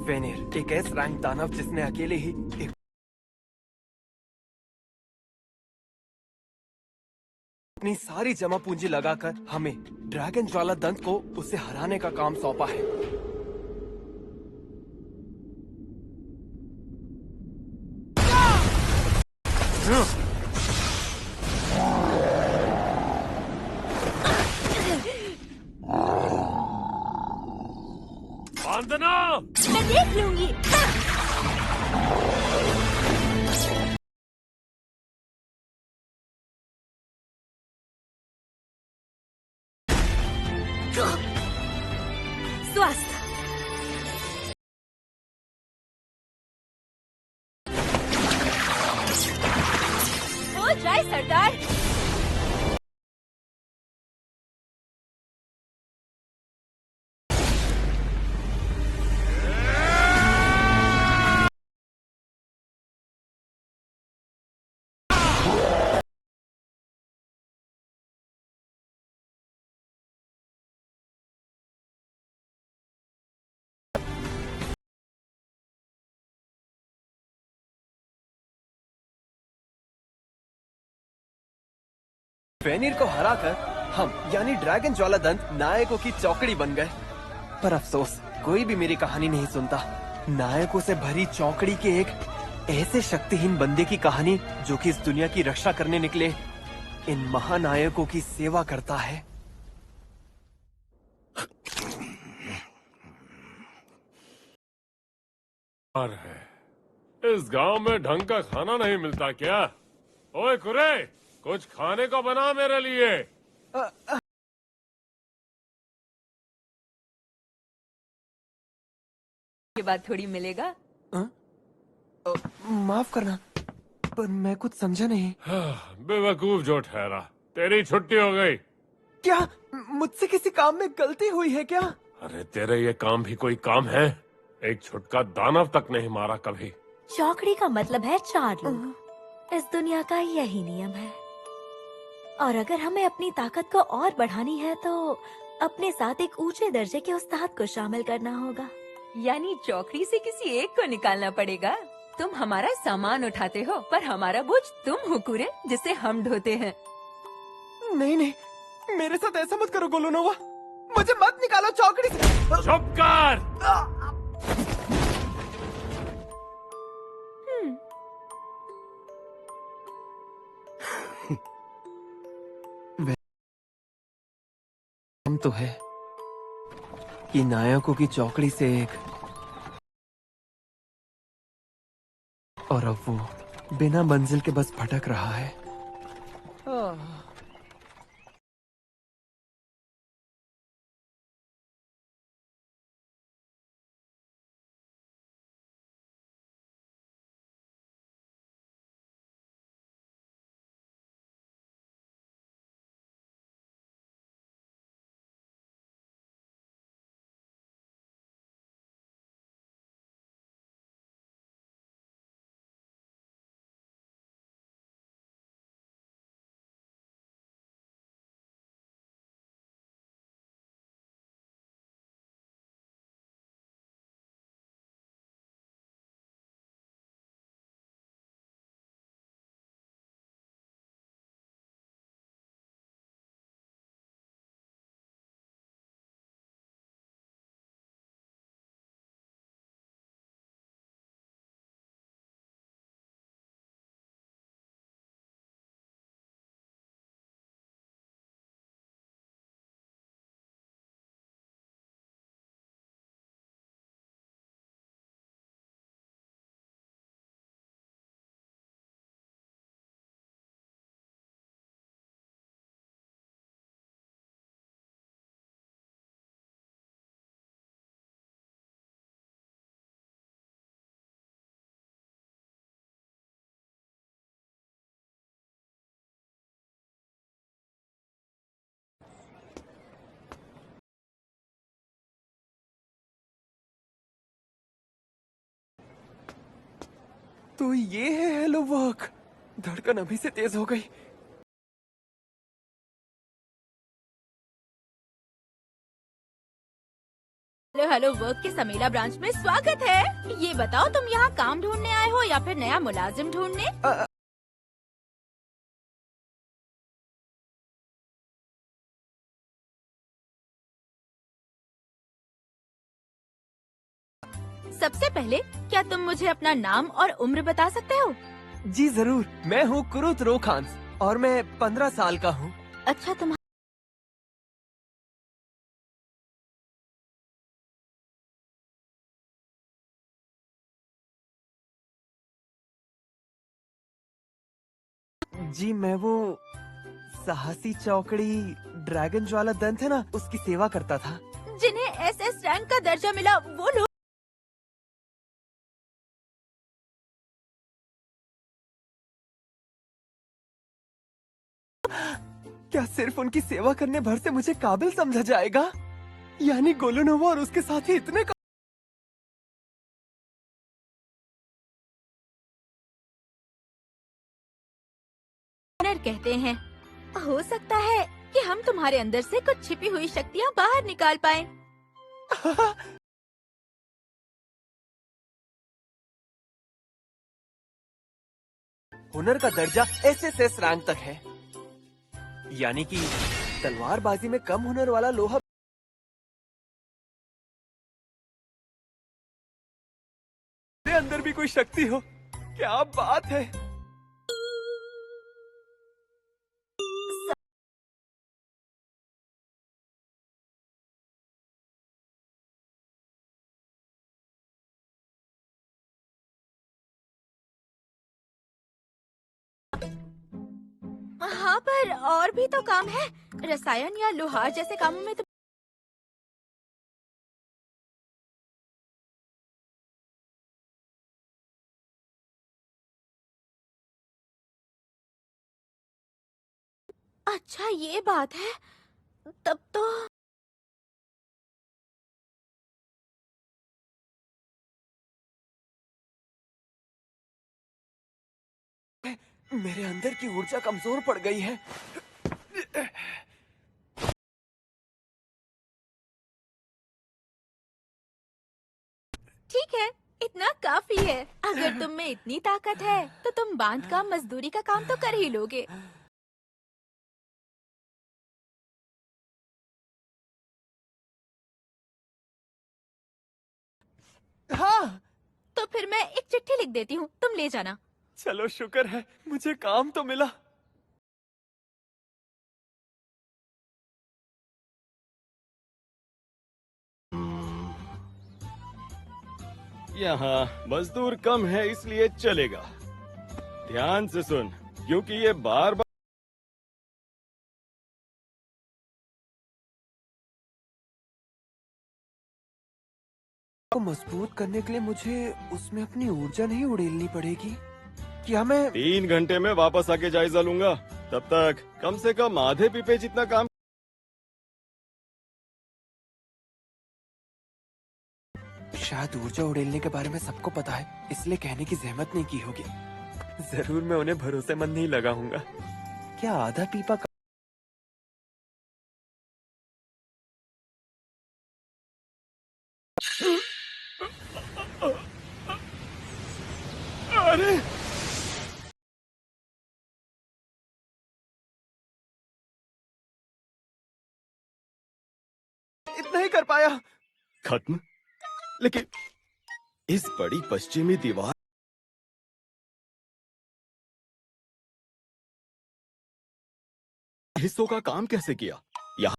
Veneer, एक S rank दानव जिसने अकेले ही एक अपनी सारी जमा पूंजी लगाकर हमें ड्रैगन ज्वाला दंत को उसे हराने का काम सौंपा है। वंदना! मैं देख लूंगी। स्वस्थ। हो जाए सरदार। वेनिर को हराकर हम यानी ड्रैगन ज्वाला दंत नायकों की चौकड़ी बन गए। पर अफसोस, कोई भी मेरी कहानी नहीं सुनता। नायकों से भरी चौकड़ी के एक ऐसे शक्तिहीन बंदे की कहानी जो कि इस दुनिया की रक्षा करने निकले इन महानायकों की सेवा करता है। है इस गांव में ढंग का खाना नहीं मिलता क्या? ओए कुरे, कुछ खाने को बना मेरे लिए। के बाद थोड़ी मिलेगा। माफ करना, पर मैं कुछ समझा नहीं। बेवकूफ जो ठहरा, तेरी छुट्टी हो गई। क्या मुझसे किसी काम में गलती हुई है क्या? अरे तेरे ये काम भी कोई काम है? एक छुटका दानव तक नहीं मारा कभी। चौकड़ी का मतलब है 4 लोग। इस दुनिया का यही नियम है। और अगर हमें अपनी ताकत को और बढ़ानी है तो अपने साथ एक ऊंचे दर्जे के उस्ताद को शामिल करना होगा। यानी चौकड़ी से किसी एक को निकालना पड़ेगा। तुम हमारा सामान उठाते हो, पर हमारा बोझ तुम हो कुरे, जिसे हम ढोते हैं। नहीं नहीं, मेरे साथ ऐसा मत करो गोलुनोवा। मुझे मत निकालो चौकड़ी से। चुप कर! हम तो है कि नायकों की चौकड़ी से एक, और अब वो बिना मंजिल के बस भटक रहा है। तो ये है हेलो वर्क। धड़कन अभी से तेज हो गई। हेलो हेलो वर्क के समेला ब्रांच में स्वागत है। ये बताओ तुम यहाँ काम ढूंढने आए हो या फिर नया मुलाजिम ढूंढने? सबसे पहले क्या तुम मुझे अपना नाम और उम्र बता सकते हो? जी जरूर, मैं हूँ कुरुत रोखान्स और मैं 15 साल का हूँ। अच्छा तुम जी मैं वो साहसी चौकड़ी ड्रैगन ज्वाला दंत है ना, उसकी सेवा करता था। जिन्हें SS रैंक का दर्जा मिला वो लोग? क्या सिर्फ उनकी सेवा करने भर से मुझे काबिल समझा जाएगा? यानी गोलुनोवा और उसके साथी इतने ऑनर कहते हैं। हो सकता है कि हम तुम्हारे अंदर से कुछ छिपी हुई शक्तियाँ बाहर निकाल पाएं। हुनर का दर्जा SSS रैंक तक है, यानी कि तलवारबाजी में कम हुनर वाला लोहा। मेरे अंदर भी कोई शक्ति हो, क्या बात है। हाँ पर और भी तो काम है। रसायन या लोहार जैसे कामों में तो अच्छा ये बात है। तब तो मेरे अंदर की ऊर्जा कमजोर पड़ गई है। ठीक है, इतना काफी है। अगर तुम में इतनी ताकत है तो तुम बांध का मजदूरी का काम तो कर ही लोगे। हाँ, तो फिर मैं एक चिट्ठी लिख देती हूँ, तुम ले जाना। चलो शुक्र है, मुझे काम तो मिला। यहाँ मजदूर कम है इसलिए चलेगा। ध्यान से सुन, क्योंकि ये बार बार को मजबूत करने के लिए मुझे उसमें अपनी ऊर्जा नहीं उड़ेलनी पड़ेगी। क्या मैं 3 घंटे में वापस आके जायजा लूंगा। तब तक कम से कम आधे पीपे जितना काम। शायद ऊर्जा उड़ेलने के बारे में सबको पता है, इसलिए कहने की जहमत नहीं की होगी। जरूर मैं उन्हें भरोसेमंद नहीं लगाऊंगा। क्या आधा पीपा अरे इतना ही कर पाया? खत्म। लेकिन इस बड़ी पश्चिमी दीवार हिस्सों का काम कैसे किया? यहाँ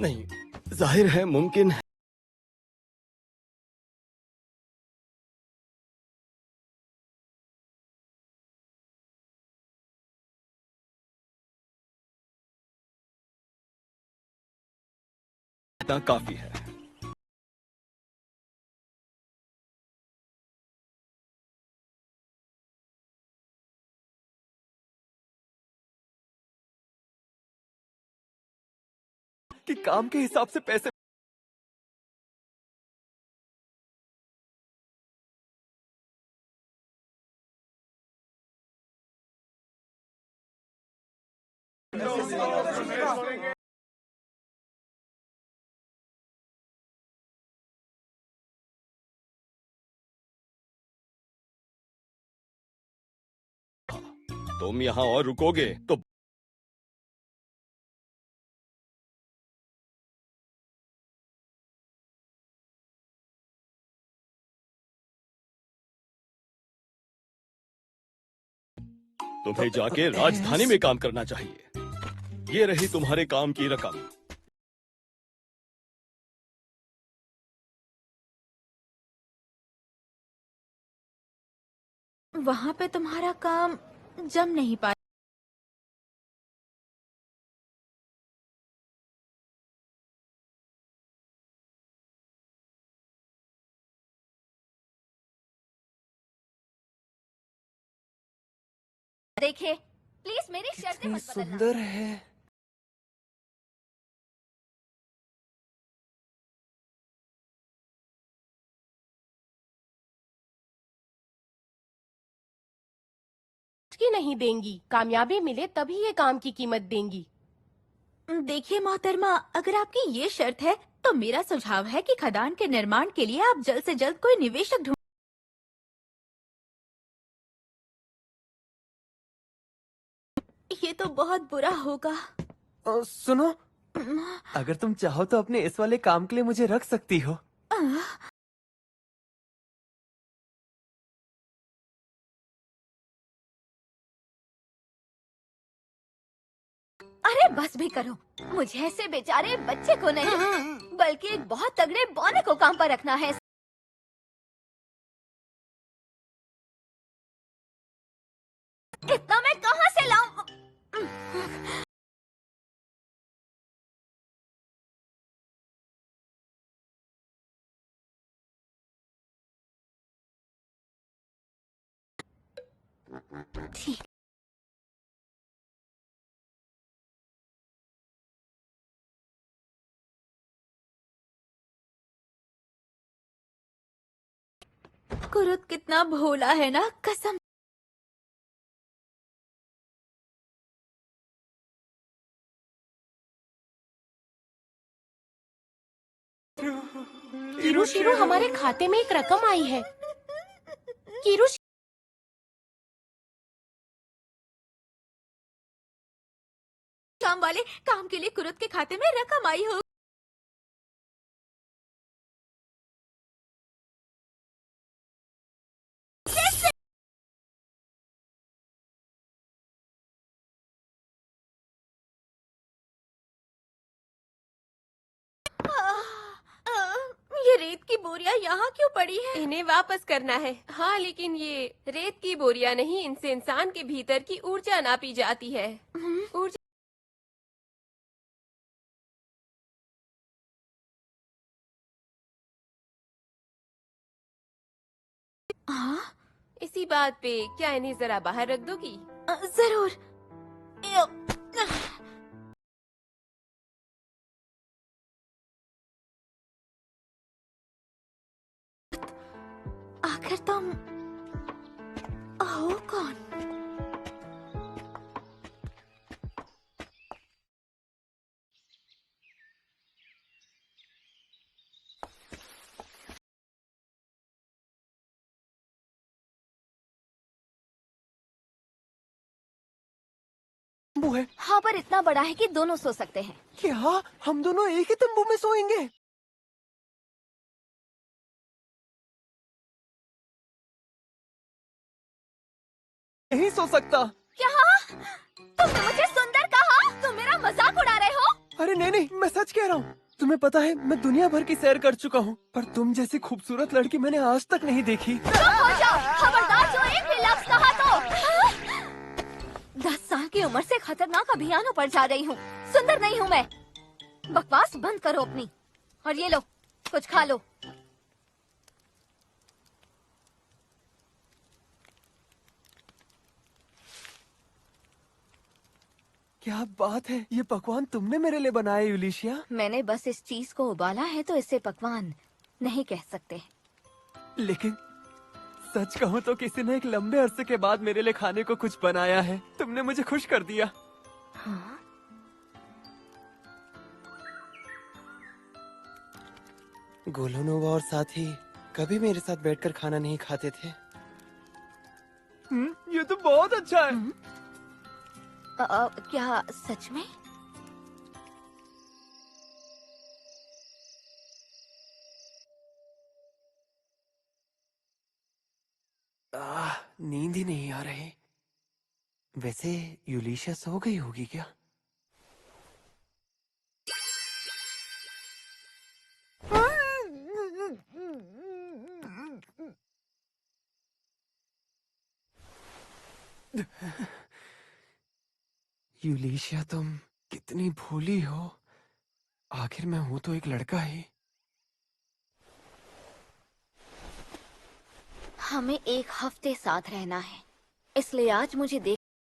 नहीं, जाहिर है मुमकिन है। इतना काफी है। कि काम के हिसाब से पैसे तुम यहाँ और रुकोगे तो तुम्हें जाके राजधानी में काम करना चाहिए। ये रही तुम्हारे काम की रकम। वहाँ पे तुम्हारा काम जम नहीं पाया। देखिए, प्लीज मेरी शर्तें कितनी मत बदलना। सुंदर है। की नहीं देंगी। कामयाबी मिले तभी ये काम की कीमत देंगी। देखिए मोहतरमा, अगर आपकी ये शर्त है तो मेरा सुझाव है कि खदान के निर्माण के लिए आप जल्द से जल्द कोई निवेशक ढूंढ। ये तो बहुत बुरा होगा। सुनो, अगर तुम चाहो तो अपने इस वाले काम के लिए मुझे रख सकती हो। अरे बस भी करो, मुझे ऐसे बेचारे बच्चे को नहीं बल्कि एक बहुत तगड़े बौने को काम पर रखना है। इतना मैं कहाँ से लाऊं? ठीक। कुरुत कितना भोला है ना, कसम। किरुशिरो, हमारे खाते में एक रकम आई है। किरुश काम वाले, काम के लिए कुरुत के खाते में रकम आई हो। ये रेत की बोरियां यहाँ क्यों पड़ी है? इन्हें वापस करना है। हाँ, लेकिन ये रेत की बोरियां नहीं, इनसे इंसान के भीतर की ऊर्जा नापी जाती है। ऊर्जा हाँ, इसी बात पे क्या इन्हें जरा बाहर रख दोगी? जरूर। आखिर तुम हो कौन? तंबू है हाँ, पर इतना बड़ा है कि दोनों सो सकते हैं। क्या? हम दोनों एक ही तंबू में सोएंगे? नहीं सो सकता। क्या? तुमने मुझे सुंदर कहा? तुम मेरा मजाक उड़ा रहे हो? अरे नहीं नहीं, मैं सच कह रहा हूँ। तुम्हें पता है, मैं दुनिया भर की सैर कर चुका हूँ, पर तुम जैसी खूबसूरत लड़की मैंने आज तक नहीं देखी। चुप हो जाओ, खबरदार जो एक भी लफ्ज कहा तो 10 साल की उम्र से खतरनाक अभियानों पर जा रही हूँ। सुंदर नहीं हूँ मैं। बकवास बंद करो अपनी, और ये लो, कुछ खा लो। क्या बात है, ये पकवान तुमने मेरे लिए बनाया यूलिशिया? मैंने बस इस चीज को उबाला है तो इसे पकवान नहीं कह सकते। लेकिन सच कहूँ तो किसी ने एक लंबे अरसे के बाद मेरे लिए खाने को कुछ बनाया है। तुमने मुझे खुश कर दिया। हाँ? गोलोनोवा और साथी कभी मेरे साथ बैठकर खाना नहीं खाते थे। ये तो बहुत अच्छा है। क्या सच में? नींद ही नहीं आ रही। वैसे यूलिशिया सो गई होगी क्या? यूलिशिया, तुम कितनी भोली हो। आखिर मैं हूं तो एक लड़का ही। हमें एक हफ्ते साथ रहना है, इसलिए आज मुझे